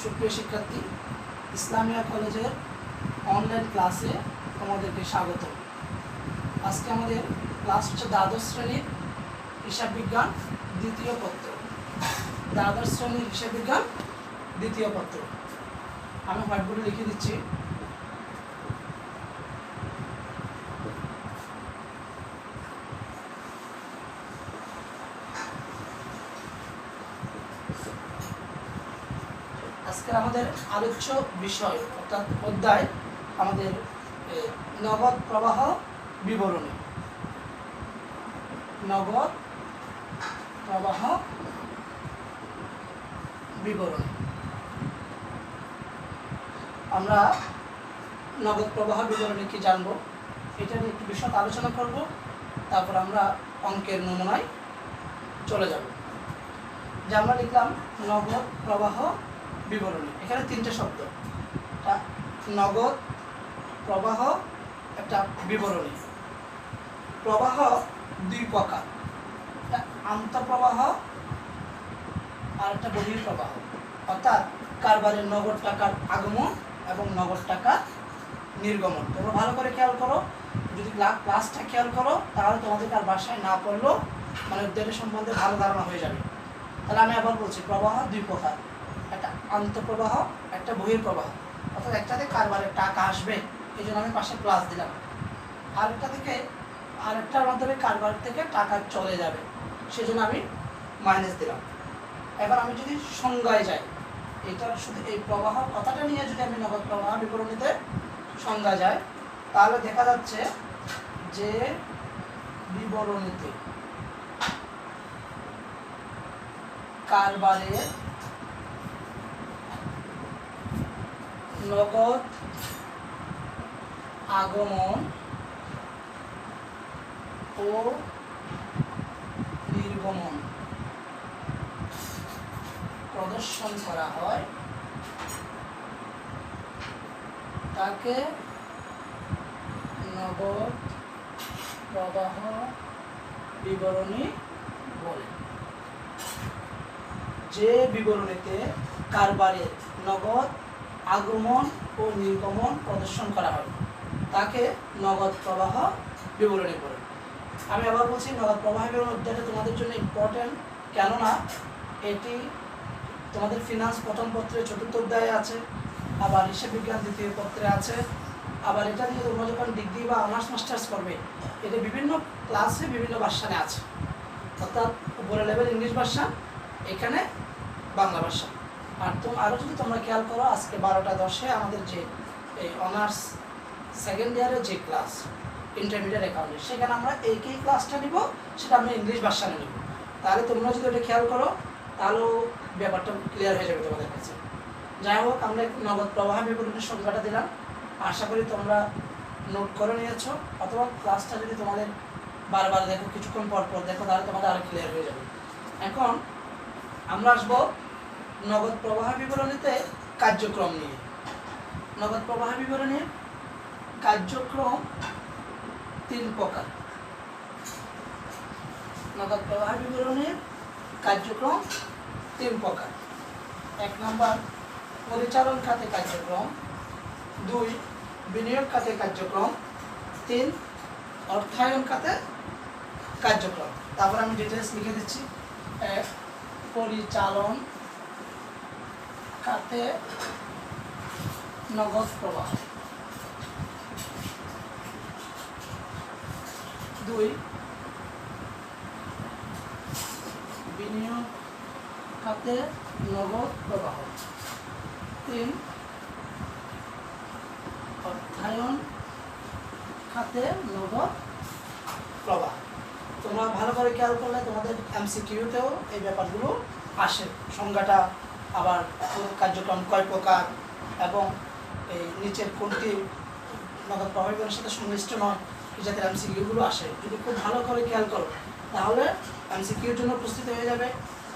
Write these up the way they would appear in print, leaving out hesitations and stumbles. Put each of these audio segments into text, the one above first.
সুপ্রিয় শিক্ষার্থী, ইসলামিয়া কলেজের অনলাইন ক্লাসে তোমাদেরকে স্বাগত। আজকে আমাদের ক্লাস হচ্ছে দ্বাদশ শ্রেণীর হিসাব বিজ্ঞান দ্বিতীয় পত্র। দ্বাদশ শ্রেণীর হিসাব বিজ্ঞান দ্বিতীয় পত্র। আমি হোয়াইটবোর্ডে লিখে দিচ্ছি। আজকে আমাদের আলোচ্য বিষয় অর্থাৎ অধ্যায় আমাদের নগদ প্রবাহ বিবরণী। নগদ প্রবাহ বিবরণী। আমরা নগদ প্রবাহ বিবরণী কি জানবো, এটা নিয়ে একটু বিশদ আলোচনা করব। তারপর আমরা অঙ্কের নমুনায় চলে যাব। যে আমরা লিখলাম নগদ প্রবাহ বিবরণী। এখানে তিনটে শব্দ, একটা নগদ প্রবাহ, একটা বিবরণী। প্রবাহ দুই প্রকার, একটা আন্তঃপ্রবাহ আর একটা বহিঃপ্রবাহ। অর্থাৎ কারবারের নগদ টাকার আগমন এবং নগদ টাকার নির্গমন। তোমরা ভালো করে খেয়াল করো, যদি ক্লাসটা খেয়াল করো তাহলে তোমাদের আর বাসায় না পড়লেও মানে অধ্যায়ের সম্বন্ধে ভালো ধারণা হয়ে যাবে। তাহলে আমি আবার বলছি, প্রবাহ দুই প্রকার, একটা আন্তঃপ্রবাহ, একটা বহিঃপ্রবাহ। অর্থাৎ একটাতে কারবারের টাকা আসবে, এই জন্য আমি পাশে প্লাস দিলাম। আরেকটা থেকে আরেকটার মাধ্যমে কারবার থেকে টাকা চলে যাবে, সেই জন্য আমি মাইনাস দিলাম। এবার আমি যদি সংজ্ঞায় যাই, এটা শুধু এই প্রবাহ কথাটা নিয়ে যদি আমি নগদ প্রবাহ বিবরণীতে সংজ্ঞা যাই, তাহলে দেখা যাচ্ছে যে বিবরণীতে কারবারের নগদ আগমন ও নির্গমন প্রদর্শন করা হয়, তাকে নগদ প্রবাহ বিবরণী বলে। যে বিবরণীতে কারবারের নগদ আগমন ও নির্গমন প্রদর্শন করা হয় তাকে নগদ প্রবাহ বিবরণী বলে। আমি আবার বলছি, নগদ প্রবাহ বিবরণী অধ্যায়টা তোমাদের জন্য ইম্পর্টেন্ট, কেননা এটি তোমাদের ফিনান্স প্রথম পত্রে চতুর্থ অধ্যায়ে আছে, আবার হিসাব বিজ্ঞান দ্বিতীয় পত্রে আছে। আবার এটা নিয়ে তোমরা যখন ডিগ্রি বা অনার্স মাস্টার্স করবে, এটা বিভিন্ন ক্লাসে বিভিন্ন ভার্সানে আছে। অর্থাৎ উপরে লেভেল ইংলিশ ভার্সান, এখানে বাংলা ভার্সান। আর আরও যদি তোমরা খেয়াল করো, আজকে 12টা 10-এ আমাদের যে এই অনার্স সেকেন্ড ইয়ারের যে ক্লাস ইন্টারমিডিয়েট অ্যাকাউন্টে, সেখানে আমরা এই ক্লাসটা নিব, সেটা আমরা ইংলিশ ভার্সানে নিব। তাহলে তোমরা যদি ওটা খেয়াল করো তাহলেও ব্যাপারটা ক্লিয়ার হয়ে যাবে তোমাদের কাছে। যাই হোক, আমরা নগদ প্রবাহ বিবরণীর সংখ্যাটা দিলাম। আশা করি তোমরা নোট করে নিয়েছো, অথবা ক্লাসটা যদি তোমাদের বারবার দেখো, কিছুক্ষণ পর পর দেখো, তাহলে তোমাদের আরও ক্লিয়ার হয়ে যাবে। এখন আমরা আসবো নগদ প্রবাহ বিবরণীতে কার্যক্রম নিয়ে। নগদ প্রবাহ বিবরণীর কার্যক্রম তিন প্রকার। নগদ প্রবাহ বিবরণীর কার্যক্রম তিন প্রকার। 1 নম্বর পরিচালন খাতে কার্যক্রম, 2 বিনিয়োগ খাতে কার্যক্রম, 3 অর্থায়ন খাতে কার্যক্রম। তারপর আমি ডিটেলস লিখে দিচ্ছি। 1 পরিচালন খাতে নগদ প্রবাহ, 2 বিনিয়োগ খাতে নগদ প্রবাহ, 3 অর্থায়ন খাতে নগদ প্রবাহ। তোমরা ভালো করে খেয়াল করলে তোমাদের MCQতেও এই ব্যাপারগুলো আসে। সংজ্ঞাটা, আবার কার্যক্রম কয় প্রকার, এবং এই নিচের কোনটি নগদ প্রবাহ বিবরণীর সাথে সংশ্লিষ্ট নয়, এই জাতীয় MCQগুলো আসে। যদি খুব ভালো করে খেয়াল করো তাহলে MCQর জন্য প্রস্তুতি হয়ে যাবে,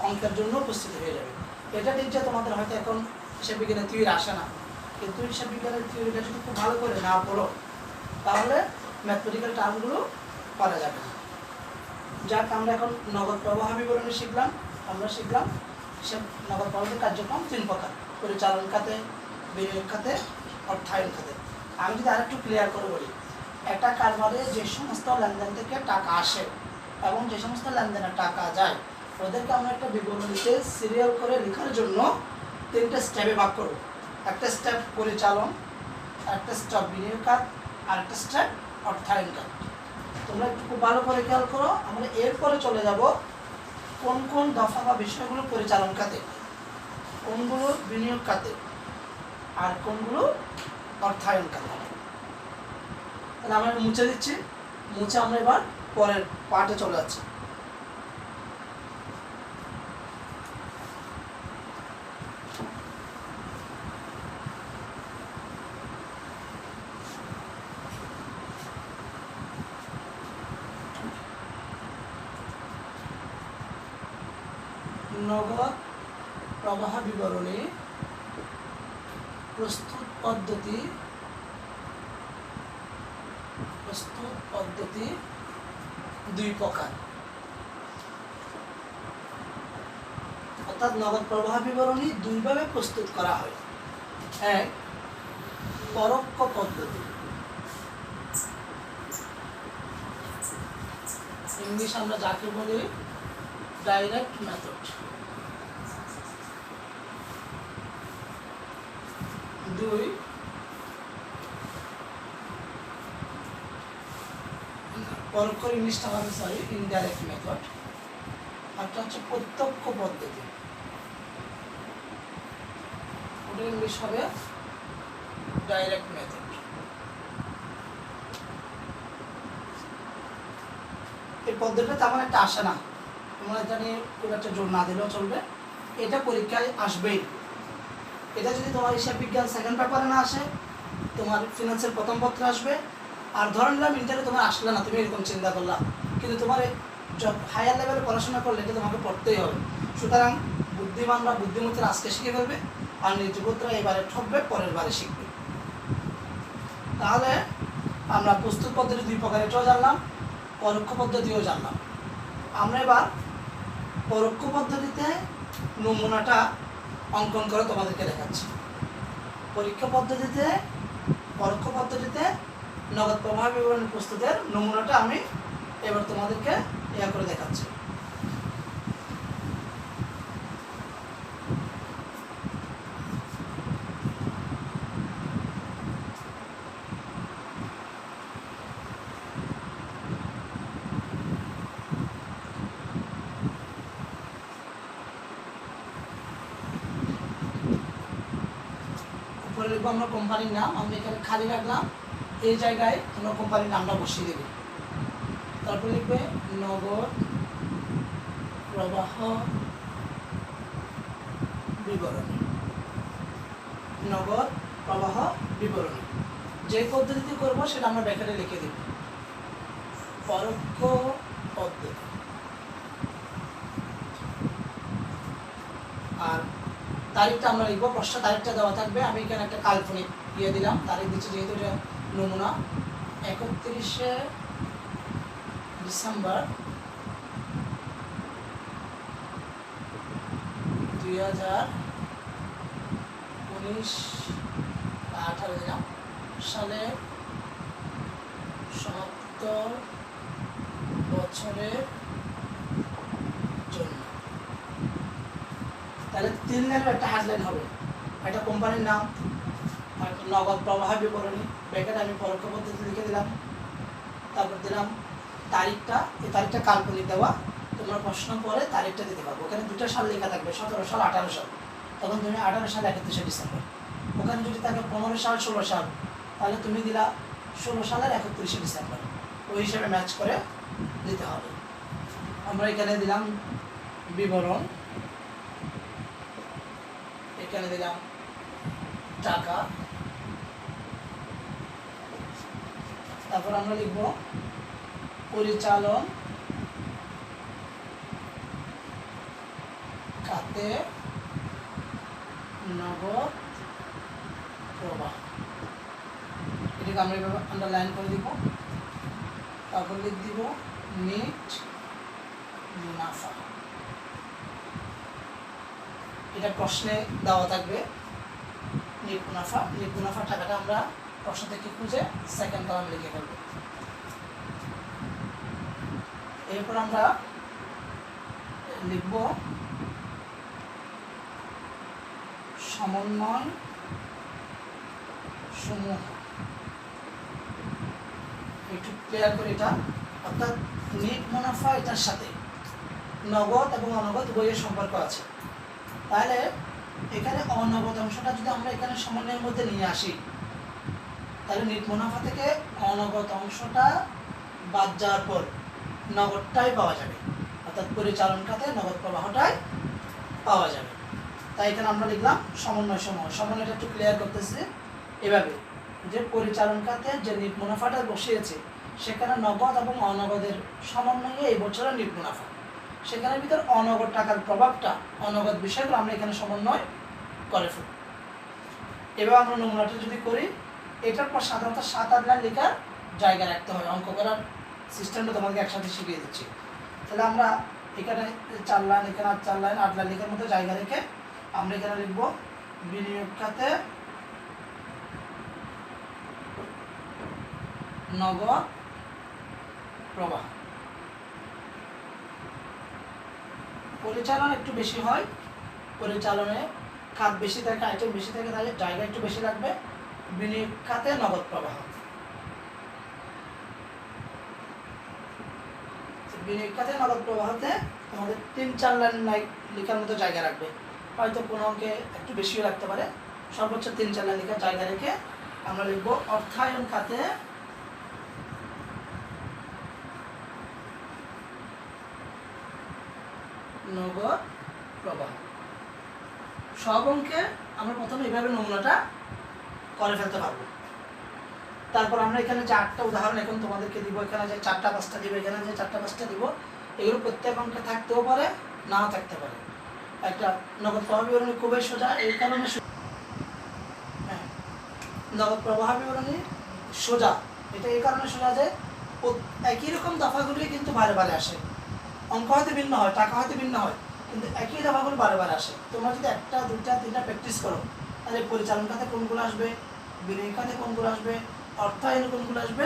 অঙ্কের জন্য প্রস্তুতি হয়ে যাবে। এটা ঠিক যে তোমাদের হয়তো এখন হিসাব বিজ্ঞানের থিওরি আসে না, কিন্তু হিসাব বিজ্ঞানের থিওরিটা যদি খুব ভালো করে না পড়ো তাহলে ম্যাথমেটিক্যাল টার্মগুলো পারা যাবে না। যাক, আমরা এখন নগদ প্রবাহ বিবরণী শিখলাম। আমরা শিখলাম হিসাব নগদ প্রবাহের কার্যক্রম 3 প্রকার: পরিচালন খাতে, বিনিয়োগ খাতে, অর্থায়ন খাতে। আমি যদি আরেকটু ক্লিয়ার করে বলি, একটা কারবারে যে সমস্ত লেনদেন থেকে টাকা আসে এবং যে সমস্ত লেনদেনে টাকা যায়, ওদেরকে আমরা একটা বিবরণীতে সিরিয়াল করে লেখার জন্য 3টে স্টেপে ভাগ করব। একটা স্টেপ পরিচালন, একটা স্টেপ বিনিয়োগ খাত, আর একটা স্টেপ অর্থায়ন খাত। তোমরা একটু খুব ভালো করে খেয়াল করো। আমরা এরপরে চলে যাব কোন কোন দফা বা বিষয়গুলো পরিচালন খাতে, কোনগুলো বিনিয়োগ খাতে, আর কোনগুলো অর্থায়ন খাতে। তাহলে আমরা মুছে দিচ্ছি, মুছে আমরা এবার পরের পার্টে চলে যাচ্ছি। নগদ প্রবাহ বিবরণী প্রস্তুত পদ্ধতি দুই প্রকার। অর্থাৎ নগদ প্রবাহ বিবরণী দুইভাবে প্রস্তুত করা হয়। এক, পরোক্ষ পদ্ধতি, ইংলিশ আমরা যাকে বলি ডাইরেক্ট মেথড। দুই, পরোক্ষ ইংলিশটা হবে ইনডাইরেক্ট মেথড। একটা হচ্ছে প্রত্যক্ষ পদ্ধতি, ওটা ইংলিশ হবে ডাইরেক্ট মেথড। এই পদ্ধতিটা তেমন একটা আসে না, তোমরা এটা নিয়ে খুব একটা জোর না দিলেও চলবে। এটা পরীক্ষায় আসবেই। এটা যদি তোমার হিসাব বিজ্ঞান সেকেন্ড পেপারে না আসে, তোমার ফিনান্সের প্রথম পত্রে আসবে। আর ধরে নিলাম ইন্টারে তোমার আসলে না, তুমি এরকম চিন্তা করলাম, কিন্তু তোমার হায়ার লেভেলে পড়াশোনা করলে এটা তোমাকে পড়তেই হবে। সুতরাং বুদ্ধিমানরা বুদ্ধিমতীরা আজকে শিখে ফেলবে, আর নির্যুবতরা এবারে ঠকবে, পরের বারে শিখবে। তাহলে আমরা প্রস্তুত পদ্ধতি দুই প্রকার, এটাও জানলাম, পরোক্ষ পদ্ধতিও জানলাম। আমরা এবার পরোক্ষ পদ্ধতিতে নমুনাটা অঙ্কন করে তোমাদেরকে দেখাচ্ছি। পরোক্ষ পদ্ধতিতে নগদ প্রবাহ বিবরণী প্রস্তুতের নমুনাটা আমি এবার তোমাদেরকে করে দেখাচ্ছি। লিখবো আমরা কোম্পানির নাম, আমরা এখানে খালি রাখলাম, এই জায়গায় তোমরা কোম্পানির নামটা বসিয়ে দেবে। তারপর লিখবে নগদ প্রবাহ বিবরণী। নগদ প্রবাহ বিবরণী যে পদ্ধতিতে করব সেটা আমরা ব্র্যাকেটে লিখে দেব। পরোক্ষ পদ্ধতি। আর তারিখটা আমরা লিখবো, প্রশ্ন তারিখটা দেওয়া থাকবে। আমি এখানে একটা কাল্পনিক দিলাম, তারিখ দিচ্ছি যেহেতু এটা নমুনা। 31শে ডিসেম্বর 2019-18 দিলাম সালে 70 বছরের জন্য। তাহলে 3 লাইনের একটা হেডলাইন হবে, একটা কোম্পানির নাম, নগদ প্রবাহ বিবরণী, ব্র্যাকেটে আমি পরোক্ষ পদ্ধতি লিখে দিলাম, তারপর দিলাম তারিখটা। এই তারিখটা কাল্পনিক দেওয়া, তোমরা প্রশ্ন পরে তারিখটা দিতে পারবো। ওখানে দুটো সাল লেখা থাকবে, 17 সাল 18 সাল, তখন তুমি 18 সাল 31শে ডিসেম্বর। ওখানে যদি থাকে 15 সাল 16 সাল, তাহলে তুমি দিলা 16 সালের 31শে ডিসেম্বর। ওই হিসাবে ম্যাচ করে দিতে হবে। আমরা এখানে দিলাম বিবরণ, এখানে দিলাম টাকা, তারপর আমরা লিখব পরিচালন খাতে নগদ প্রবাহ। এটাকে আমরা এভাবে আন্ডারলাইন করে দিব। তারপর লিখ দিব নেট মুনাফা। এটা প্রশ্নে দেওয়া থাকবে নেট মুনাফা। নেট মুনাফার টাকাটা আমরা প্রশ্ন থেকে খুঁজে সেকেন্ড কলামে লিখে ফেলব। এরপর আমরা লিখব সমন্বয় সমূহ। একটু ক্লিয়ার করে এটা, অর্থাৎ নেট মুনাফা এটার সাথে নগদ এবং অনগদ উভয়ের সম্পর্ক আছে। তাহলে এখানে অনগদ অংশটা যদি আমরা এখানে সমন্বয়ের মধ্যে নিয়ে আসি, তাহলে নেট মুনাফা থেকে অনগদ অংশটা বাদ যাওয়ার পর নগদটাই পাওয়া যাবে, অর্থাৎ পরিচালন খাতে নগদ প্রবাহটাই পাওয়া যাবে। তাই এখানে আমরা লিখলাম সমন্বয় সমূহ। সমন্বয়টা একটু ক্লিয়ার করতেছি এভাবে যে পরিচালন খাতে যে নেট মুনাফাটা বসিয়েছে সেখানে নগদ এবং অনগদের সমন্বয়ে এই বছরের নেট মুনাফা, সেখানের ভিতর অনগদ টাকার প্রভাবটা, অনগদ বিষয়গুলো আমরা এখানে সমন্বয় করে ফেলব। এবার আমরা নমুনাটা যদি করি, এটার পর সাধারণত 7-8 লাইন লেখার জায়গা রাখতে হয়। অঙ্ক করার সিস্টেমটা তোমাকে একসাথে শিখিয়ে দিচ্ছি। তাহলে আমরা এখানে 4 লাইন, এখানে 4 লাইন, 8 লাইন লেখার মতো জায়গা রেখে আমরা এখানে লিখব বিনিয়োগ খাতে নগদ প্রবাহ। পরিচালন একটু বেশি হয়, পরিচালনে খাত বেশি থাকে, আইটেম বেশি থাকে, তাই জায়গা একটু বেশি লাগবে। বিনিয়োগ খাতে নগদ প্রবাহ, বিনিয়োগ খাতে নগদ প্রবাহতে তোমাদের 3-4 লাইন লেখার মতো জায়গা রাখবে। হয়তো কোনো অঙ্কে একটু বেশিও লাগতে পারে, সর্বোচ্চ 3-4 লাইন লেখার জায়গা রেখে আমরা লিখব অর্থায়ন খাতে নগদ প্রবাহ। সব অঙ্কে আমরা প্রথমে এইভাবে নমুনাটা করে ফেলতে পারবো। তারপর আমরা এখানে যে 8টা উদাহরণ এখন তোমাদেরকে দিব, এখানে যে 4টা-5টা দিব, এখানে যে 4টা-5টা দিব, এগুলো প্রত্যেক অঙ্কে থাকতেও পারে, নাও থাকতে পারে। একটা নগদ প্রবাহ বিবরণী খুবই সোজা, এই কারণে নগদ প্রবাহ বিবরণী সোজা, এটা এই কারণে সোজা যে একই রকম দফাগুলি কিন্তু বারে বারে আসে। অঙ্ক হয়তো ভিন্ন হয়, টাকা হয়তো ভিন্ন হয়, কিন্তু একই দফাগুলো বারে বারে আসে। তোমরা যদি 1টা 2টা 3টা প্র্যাকটিস করো, তাহলে পরিচালন খাতে কোনগুলো আসবে, বিনিয়োগ খাতে কোনগুলো আসবে, অর্থায়নে কোনগুলো আসবে,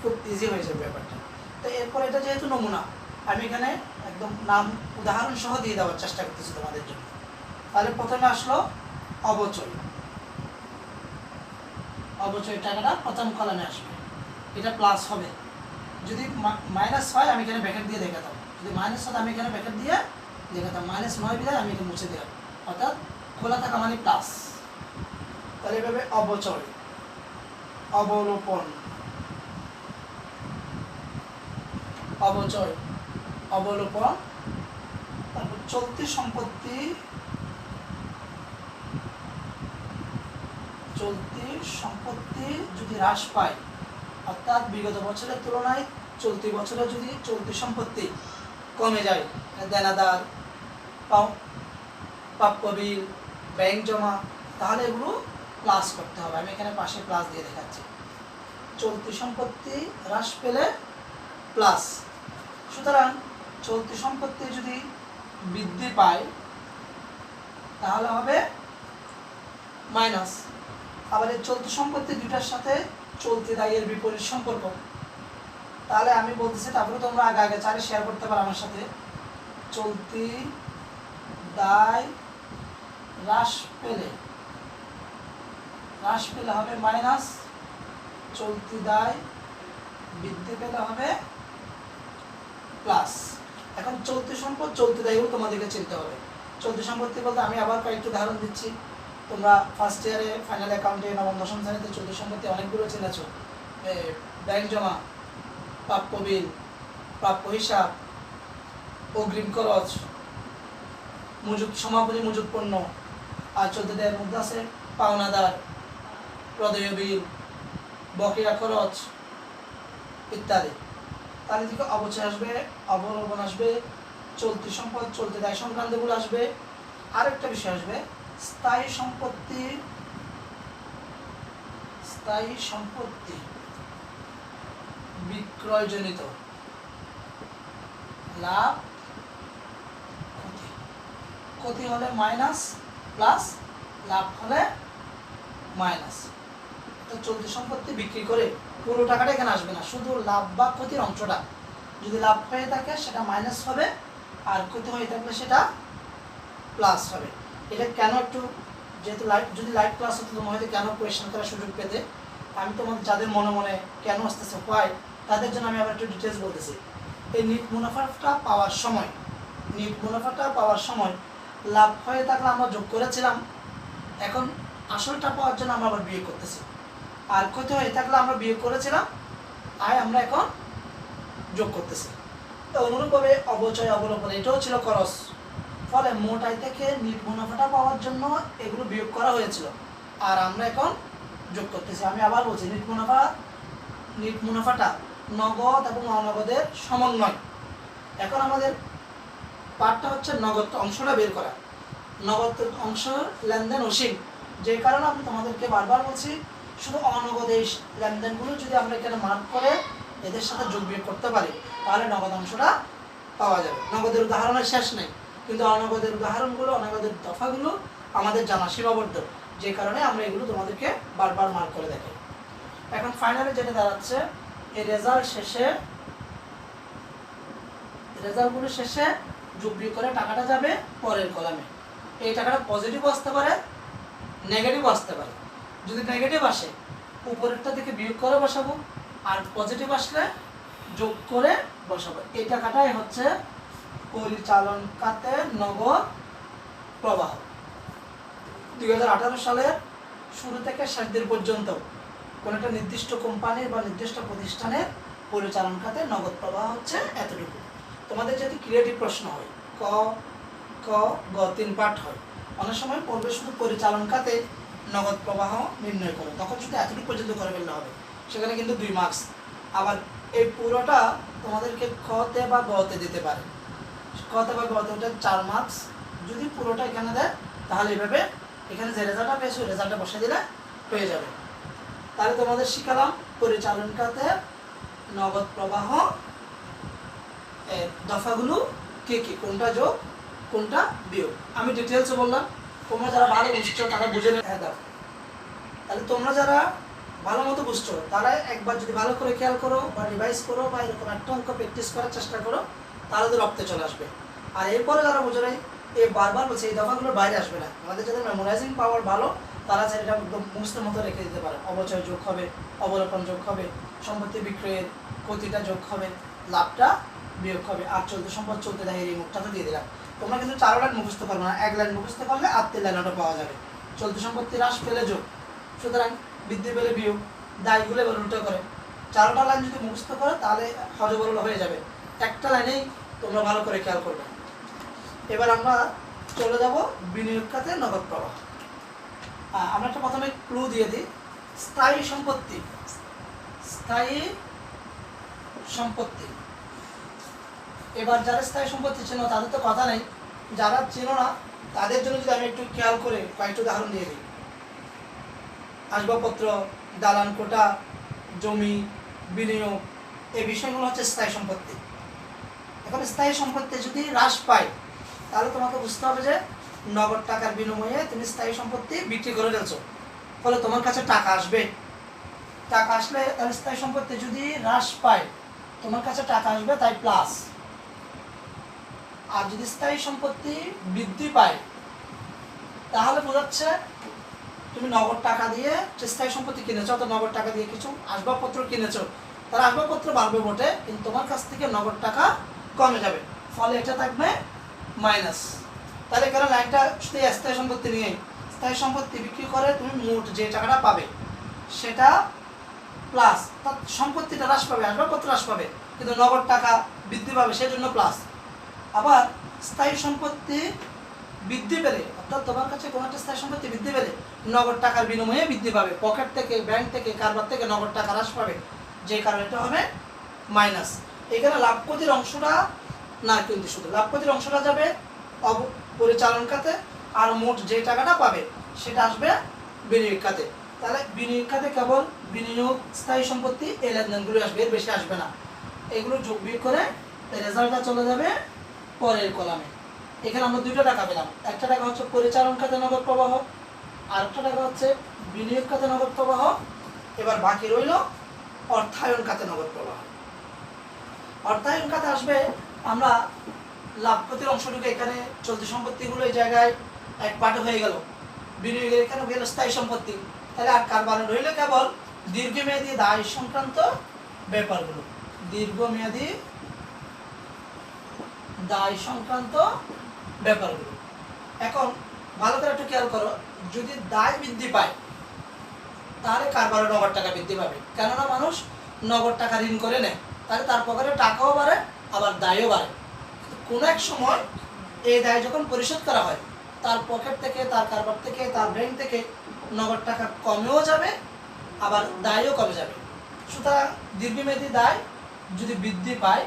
খুব ইজি হয়ে যাবে ব্যাপারটা। তো এরপর এটা যেহেতু নমুনা, আমি এখানে একদম নাম উদাহরণ সহ দিয়ে দেওয়ার চেষ্টা করতেছি তোমাদের জন্য। তাহলে প্রথমে আসলো অবচয়। অবচয় টাকাটা প্রথম কলামে আসবে, এটা প্লাস হবে। যদি মাইনাস হয় আমি এখানে ব্র্যাকেট দিয়ে দেখাতাম, যদি মাইনাস হয় আমি এখানে ব্র্যাকেট দিয়ে দেখাতাম, -9 বিধায় আমি এটা মুছে দিলাম, অর্থাৎ খোলা থাকা মানে প্লাস। তাহলে এভাবে অবচয়, অবলোপন, অবচয়, অবলোপন। তারপর চলতি সম্পত্তি, চলতি সম্পত্তি যদি হ্রাস পায়, অর্থাৎ বিগত বছরের তুলনায় চলতি বছরে যদি চলতি সম্পত্তি কমে যায়, দেনাদার, প্রাপ্য বিল, ব্যাংক জমা, তাহলে এগুলো প্লাস করতে হবে। আমি এখানে পাশে প্লাস দিয়ে দেখাচ্ছি। চলতি সম্পত্তি হ্রাস পেলে প্লাস। সুতরাং চলতি সম্পত্তি যদি বৃদ্ধি পায় তাহলে হবে মাইনাস। আবার এই চলতি সম্পত্তি দুটার সাথে চলতি দায়ের বিপরীত সম্পর্ক। তাহলে আমি বলতেছি, তারপরে তোমরা আগে আগে চারে শেয়ার করতে পারো আমার সাথে। চলতি দায় হ্রাস পেলে হবে মাইনাস, চলতি দায় বৃদ্ধি পেলে হবে প্লাস। এখন চলতি সম্পদ, চলতি দায়গুলো তোমাদেরকে চিনতে হবে। চলতি সম্পত্তি বলতে আমি আবার কয়েকটি উদাহরণ দিচ্ছি। তোমরা ফার্স্ট ইয়ারে ফাইনাল অ্যাকাউন্টে 9ম-10ম শ্রেণীতে চলতি সম্পত্তি অনেকগুলো চিনেছ। ব্যাংক জমা, প্রাপ্য বিল, প্রাপ্য হিসাব, অগ্রিম খরচ, মজুদ সমাপনী মজুদ পণ্য, আর চলতি দায়ের মধ্যে আছে পাওনাদার, প্রদেয় বিল, বকেয়া খরচ ইত্যাদি। তাহলে দিকে অবচয় আসবে, অবলোপন আসবে, চলতি সম্পদ, চলতি দায় সংক্রান্তগুলো আসবে। আরেকটা বিষয় আসবে স্থায়ী সম্পত্তি, স্থায়ী সম্পত্তি বিক্রয়জনিত লাভ ক্ষতি। ক্ষতি হলে মাইনাস প্লাস, লাভ হলে মাইনাস। তো চলতি সম্পত্তি বিক্রি করে পুরো টাকাটা এখানে আসবে না, শুধু লাভ বা ক্ষতির অংশটা। যদি লাভ হয়ে থাকে সেটা মাইনাস হবে, আর ক্ষতি হয়ে থাকলে সেটা প্লাস হবে। এটা কেন একটু, যেহেতু যদি লাইভ ক্লাস হতো তোমার হয়তো কেন কোয়েশ্চেন করার সুযোগ পেতে, আমি তোমাদের যাদের মনে মনে কেন আসতেছে হোয়াই, তাদের জন্য আমি আবার একটু ডিটেলস বলতেছি। এই নিট মুনাফাটা পাওয়ার সময় লাভ হয়ে থাকলে আমরা যোগ করেছিলাম, এখন আসলটা পাওয়ার জন্য আমরা আবার বিয়োগ করতেছি। আর ক্ষতি হয়ে থাকলে আমরা বিয়োগ করেছিলাম, আয় আমরা এখন যোগ করতেছি। তো অনুরূপভাবে অবচয় অবলোপন এটাও ছিল খরচ, ফলে মোট আয় থেকে নিট মুনাফাটা পাওয়ার জন্য এগুলো বিয়োগ করা হয়েছিল, আর আমরা এখন যোগ করতেছি। আমি আবার বলছি, নিট মুনাফাটা নগদ এবং অনগদের সমন্বয়। এখন আমাদের পার্টটা হচ্ছে নগদ অংশটা বের করা। নগদ অংশ লেনদেন অসীম, যে কারণে আমি তোমাদেরকে বারবার বলছি, শুধু অনগদ এই লেনদেনগুলো যদি আমরা এখানে মার্ক করে এদের সাথে যোগ বিয়োগ করতে পারি, তাহলে নগদ অংশটা পাওয়া যাবে। নগদের উদাহরণের শেষ নেই, কিন্তু অনগদের উদাহরণগুলো, অনগদের দফাগুলো আমাদের জানা সীমাবদ্ধ, যে কারণে আমরা এগুলো তোমাদেরকে বারবার মার্ক করে দেখাই। এখন ফাইনালি যেটা দাঁড়াচ্ছে, এই রেজাল্টগুলো শেষে যোগ বিয়োগ করে টাকাটা যাবে পরের কলামে। এই টাকাটা পজিটিভ আসতে পারে, নেগেটিভ আসতে পারে। যদি নেগেটিভ আসে উপরেরটা থেকে বিয়োগ করে বসাবো, আর পজিটিভ আসলে যোগ করে বসাবো। এই টাকাটাই হচ্ছে পরিচালন খাতে নগদ প্রবাহ। 2018 সালের শুরু থেকে শেষ দিন পর্যন্ত কোনো একটা নির্দিষ্ট কোম্পানির বা নির্দিষ্ট প্রতিষ্ঠানের পরিচালন খাতে নগদ প্রবাহ হচ্ছে এতটুকু। তোমাদের যদি ক্রিয়েটিভ প্রশ্ন হয়, ক খ গ 3 পার্ট হয়, অনেক সময় পড়বে শুধু পরিচালন খাতে নগদ প্রবাহ নির্ণয় করো, তখন শুধু এতটুকু পর্যন্ত করে ফেললে হবে, সেখানে কিন্তু 2 মার্কস। আবার এই পুরোটা তোমাদেরকে খতে বা গতে দিতে পারে, খতে বা গতে ওটা 4 মার্কস। যদি পুরোটা এখানে দেয় তাহলে এভাবে এখানে যে রেজাল্টটা পেয়েছো রেজাল্টটা বসে দিলে হয়ে যাবে। তাহলে তোমাদের শিখালাম পরিচালন খাতে নগদ প্রবাহ দফাগুলো কি কি, কোনটা যোগ কোনটা বিয়োগ। আমি ডিটেলসে বললাম, তোমরা যারা ভালো বুঝছো তারা বুঝে দাও। তাহলে তোমরা যারা ভালো মতো বুঝছো তারা একবার যদি ভালো করে খেয়াল করো বা রিভাইজ করো বা এরকম একটা অঙ্ক প্র্যাকটিস করার চেষ্টা করো, তাহলে তো রপ্তে চলে আসবে। আর এরপরে যারা বুঝে নেই, এই বারবার বলছে এই দফাগুলোর বাইরে আসবে না। আমাদের যাদের মেমোরাইজিং পাওয়ার ভালো তারা এটা একদম মুখস্থের মতো রেখে দিতে পারে। অবচয় যোগ হবে, অবলোপন যোগ হবে, সম্পত্তি বিক্রয়ের ক্ষতিটা যোগ হবে, লাভটা বিয়োগ হবে, আর চলতি সম্পদ চলতে দেয় এই মুখটা তো দিয়ে দিলাম। তোমরা কিন্তু 4 লাইন মুখস্থ পারবে না, 1 লাইন মুখস্থ করলে 8 লাইনটা পাওয়া যাবে। চলতি সম্পত্তি হ্রাস পেলে যোগ, সুতরাং বৃদ্ধি পেলে বিয়োগ, দায়গুলো এবার উল্টো করে 4টা লাইন যদি মুখস্থ করো তাহলে হজবরল হয়ে যাবে। একটা লাইনেই তোমরা ভালো করে খেয়াল করবে। এবার আমরা চলে যাব বিনিয়োগ খাতে নগদ প্রবাহ। আমরা একটা প্রথমে ক্লু দিয়ে দিই, স্থায়ী সম্পত্তি। এবার যারা স্থায়ী সম্পত্তি চেনো তাদের তো কথা নেই, যারা চেনো না তাদের জন্য যদি আমি একটু খেয়াল করে কয়েকটা উদাহরণ দিয়ে দিই। আসবাবপত্র, দালান কোঠা, জমি, বিনিয়োগ, এই বিষয়গুলো হচ্ছে স্থায়ী সম্পত্তি। এখন স্থায়ী সম্পত্তি যদি হ্রাস পায় তাহলে তোমাকে বুঝতে হবে যে নগদ টাকার বিনিময়ে তুমি স্থায়ী সম্পত্তি বিক্রি করে ফেলছো, ফলে তোমার কাছে টাকা আসবে। টাকা আসলে তাহলে স্থায়ী সম্পত্তি যদি হ্রাস পায় তোমার কাছে টাকা আসবে, তাই প্লাস। আর যদি স্থায়ী সম্পত্তি বৃদ্ধি পায় তাহলে বোঝাচ্ছে তুমি নগদ টাকা দিয়ে যে স্থায়ী সম্পত্তি কিনেছো, অর্থাৎ নগদ টাকা দিয়ে কিছু আসবাবপত্র কিনেছো, তার আসবাবপত্র বাড়বে বটে, কিন্তু তোমার কাছ থেকে নগদ টাকা কমে যাবে, ফলে এটা থাকবে মাইনাস। তাহলে এখানে লাইনটা শুধু স্থায়ী সম্পত্তি নিয়ে, স্থায়ী সম্পত্তি বিক্রি করে তুমি মোট যে টাকাটা পাবে সেটা প্লাস, তার সম্পত্তিটা হ্রাস পাবে, আসবাবপত্র হ্রাস পাবে, কিন্তু নগদ টাকা বৃদ্ধি পাবে, সেজন্য প্লাস। আবার স্থায়ী সম্পত্তি বৃদ্ধি পেলে, অর্থাৎ তোমার কাছে কোনো একটা স্থায়ী সম্পত্তি বৃদ্ধি পেলে নগদ টাকার বিনিময়ে বৃদ্ধি পাবে, পকেট থেকে, ব্যাংক থেকে, কারবার থেকে নগদ টাকা হ্রাস পাবে, যে কারণে এটা হবে মাইনাস। এখানে লাভ ক্ষতির অংশটা না, কিন্তু শুধু লাভ ক্ষতির অংশটা যাবে পরিচালন খাতে, আর মোট যে টাকাটা পাবে সেটা আসবে বিনিয়োগ খাতে। তাহলে বিনিয়োগ খাতে কেবল বিনিয়োগ, স্থায়ী সম্পত্তি, এই লেনদেনগুলো আসবে, এর বেশি আসবে না। এগুলো যোগ বিয়োগ করে রেজাল্টটা চলে যাবে পরের কলামে। এখানে আমরা দুইটা টাকা পেলাম, একটা টাকা হচ্ছে পরিচালন খাতে নগদ প্রবাহ, আর একটা টাকা হচ্ছে বিনিয়োগ খাতে নগদ প্রবাহ। এবার বাকি রইল অর্থায়ন খাতে নগদ প্রবাহ। অর্থায়ন খাতে আসবে, আমরা লাভ ক্ষতির অংশটুকু এখানে চলতি সম্পত্তিগুলো এই জায়গায় এক পাটে হয়ে গেল, বিনিয়োগের এখানে গেল স্থায়ী সম্পত্তি, তাহলে আর কারবারে রইল কেবল দীর্ঘমেয়াদী দায় সংক্রান্ত ব্যাপারগুলো, দীর্ঘমেয়াদী দায় সংক্রান্ত ব্যাপারগুলো। এখন ভালো করে একটু খেয়াল করো, যদি দায় বৃদ্ধি পায় তাহলে কারবারে নগদ টাকা বৃদ্ধি পাবে, কেননা মানুষ নগদ টাকা ঋণ করে নেয়, তাহলে তার পকেটে টাকাও বাড়ে আবার দায়ও বাড়ে। কোনো এক সময় এই দায় যখন পরিশোধ করা হয়, তার পকেট থেকে, তার কারবার থেকে, তার ব্যাংক থেকে নগদ টাকা কমেও যাবে আবার দায়ও কমে যাবে। সুতরাং দীর্ঘমেয়াদী দায় যদি বৃদ্ধি পায়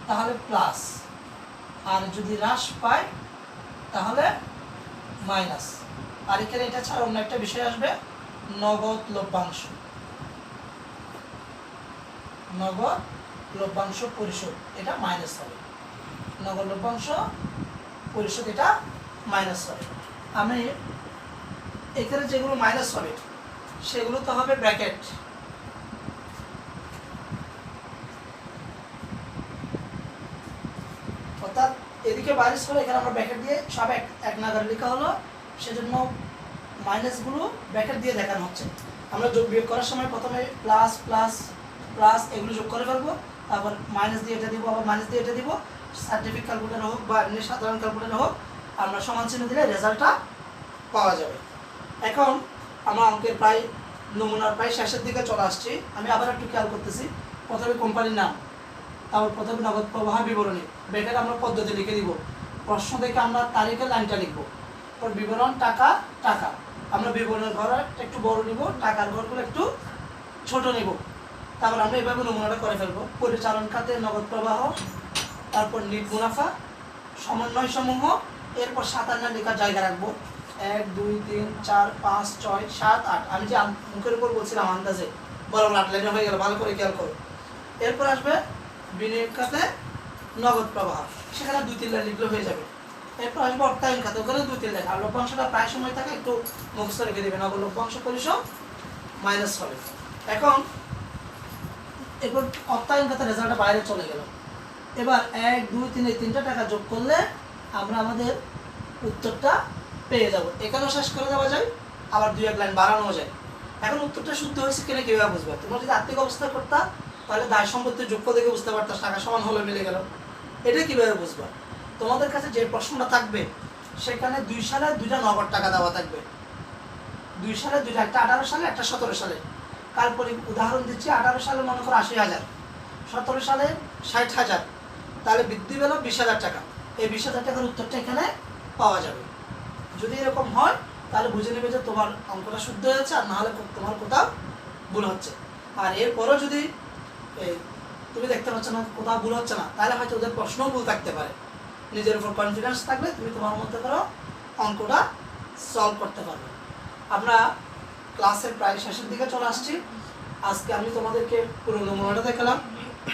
তাহলে প্লাস, আর যদি হ্রাস পায় তাহলে মাইনাস। আর এখানে এটা ছাড়া অন্য একটা বিষয় আসবে, নগদ লভ্যাংশ, নগদ লভ্যাংশ পরিশোধ, এটা মাইনাস হবে, নগদ লভ্যাংশ পরিশোধ এটা মাইনাস হবে। আমি এখানে যেগুলো মাইনাস হবে সেগুলো তো হবে ব্র্যাকেট, অর্থাৎ এদিকে মাইনাস করে এখানে আমরা ব্র্যাকেট দিয়ে সব এক নাগারে লেখা হলো, সেজন্য মাইনাসগুলো ব্র্যাকেট দিয়ে দেখানো হচ্ছে। আমরা যোগ বিয়োগ করার সময় প্রথমে প্লাস প্লাস প্লাস এগুলো যোগ করে ফেলবো, তারপর মাইনাস দিয়ে এটা দিব, আবার মাইনাস দিয়ে এটা দিব, সাইন্টিফিক ক্যালকুলেটর হোক বা এমনি সাধারণ ক্যালকুলেটর হোক, আমরা সমান চিহ্ন দিলে রেজাল্টটা পাওয়া যাবে। এখন আমরা অঙ্কের প্রায় নমুনার প্রায় শেষের দিকে চলে আসছি। আমি আবার একটু খেয়াল করতেছি, প্রথমে কোম্পানির নাম, তারপর প্রথমে নগদ প্রবাহ বিবরণী, ব্র্যাকেট আমরা পদ্ধতি লিখে দিব, প্রশ্ন থেকে আমরা তারিখের লাইনটা লিখবো, পর বিবরণ টাকা টাকা, আমরা বিবরণের ঘর একটু বড় নিব, টাকার ঘরগুলো একটু ছোট নিব, তারপর আমরা এভাবে নমুনাটা করে ফেলবো। পরিচালন খাতে নগদ প্রবাহ, তারপর নিট মুনাফা, সমন্বয় সমূহ, এরপর 57 লেখার জায়গা রাখবো, 1 2 3 4 5 6 7 8, আমি যে মুখের উপর বলছিলাম আন্দাজে বড় 8 লাইনে হয়ে গেল, ভালো করে খেয়াল করো। এরপর আসবে বিনিয়োগ খাতে নগদ প্রবাহ, সেখানে 2-3 লাইন লিখলে হয়ে যাবে। এরপর আসবে অর্থায়ন খাতে, ওখানে 2-3 লাইন, আর লভ্যাংশটা প্রায় সময় থাকে একটু মুখস্থ রেখে দেবে, নগদ লভ্যাংশ পরিশোধ মাইনাস হবে। এখন এরপর অর্থায়ন খাতে রেজাল্টটা বাইরে চলে গেল, এবার 1 2 3 এই 3টা টাকা যোগ করলে আমরা আমাদের উত্তরটা পেয়ে যাব। এখানেও শেষ করে দেওয়া যায়, আবার 2-1 লাইন বাড়ানো যায়। এখন উত্তরটা শুদ্ধ হয়েছে কিনা কীভাবে বুঝবে? তোমরা যদি আর্থিক অবস্থা করতা তাহলে দায় সম্পত্তির যোগফল দেখে বুঝতে পারতাম টাকা সমান হলে মিলে গেল। এটা কীভাবে বুঝবা? তোমাদের কাছে যে প্রশ্নটা থাকবে সেখানে 2 সালে 2টা নগদ টাকা দেওয়া থাকবে, 2 সালে 2টা, একটা 18 সালে একটা 17 সালে। কাল্পনিক উদাহরণ দিচ্ছি, 18 সালে মনে করো 80,000, 17 সালে 60,000, তাহলে বৃদ্ধি পেল 20,000 টাকা। এই 20,000 টাকার উত্তরটা এখানে পাওয়া যাবে। যদি এরকম হয় তাহলে বুঝে নেবে যে তোমার অঙ্কটা শুদ্ধ হয়েছে, আর নাহলে তোমার কোথাও ভুল হচ্ছে। আর এরপরও যদি তুমি দেখতে পাচ্ছ না কোথাও ভুল হচ্ছে না, তাহলে হয়তো ওদের প্রশ্নও ভুল থাকতে পারে। নিজের উপর কনফিডেন্স থাকলে তুমি তোমার মধ্যে করো অঙ্কটা সলভ করতে পারবে। আমরা ক্লাসের প্রায় শেষের দিকে চলে আসছি। আজকে আমি তোমাদেরকে পুরো নমুনাটা দেখালাম।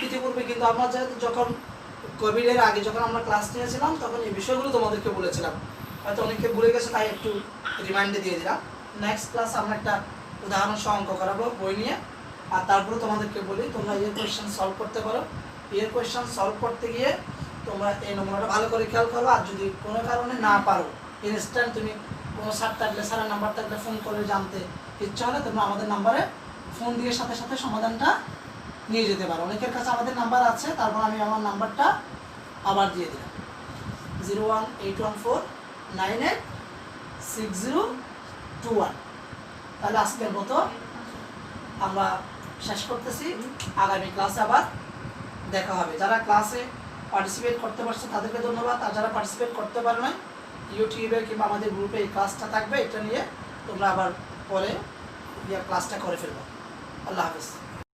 ইতিপূর্বে কিন্তু আমরা যখন কোভিডের আগে যখন আমরা ক্লাস নিয়েছিলাম তখন এই বিষয়গুলো তোমাদেরকে বলেছিলাম, হয়তো অনেকে ভুলে গেছে, তাই একটু রিমাইন্ডে দিয়ে দিলাম। নেক্সট ক্লাস আমরা একটা উদাহরণ সহ অঙ্ক করাবো বই নিয়ে, আর তারপরে তোমাদেরকে বলি তোমরা এর কোয়েশ্চেন সলভ করতে পারো। এর কোয়েশ্চেন সলভ করতে গিয়ে তোমরা এই নমুনাটা ভালো করে খেয়াল করো, আর যদি কোনো কারণে না পারো, ইনস্ট্যান্ট তুমি কোনো স্যার থাকলে, স্যারের নাম্বার থাকলে ফোন করে জানতে ইচ্ছা হলে তোমরা আমাদের নাম্বারে ফোন দিয়ে সাথে সাথে সমাধানটা নিয়ে যেতে পারো। অনেকের কাছে আমাদের নাম্বার আছে, তারপর আমি আমার নাম্বারটা আবার দিয়ে দিলাম, 018198602 তাহলে আজকের মতো আমরা শেষ করতেছি। আগামী ক্লাসে আবার দেখা হবে। যারা ক্লাসে পার্টিসিপেট করতে পারছে তাদেরকে ধন্যবাদ, আর যারা পার্টিসিপেট করতে পারে না, ইউটিউবে কিংবা আমাদের গ্রুপে এই ক্লাসটা থাকবে, এটা নিয়ে তোমরা আবার পরে ক্লাসটা করে ফেলবো। আল্লাহ হাফেজ।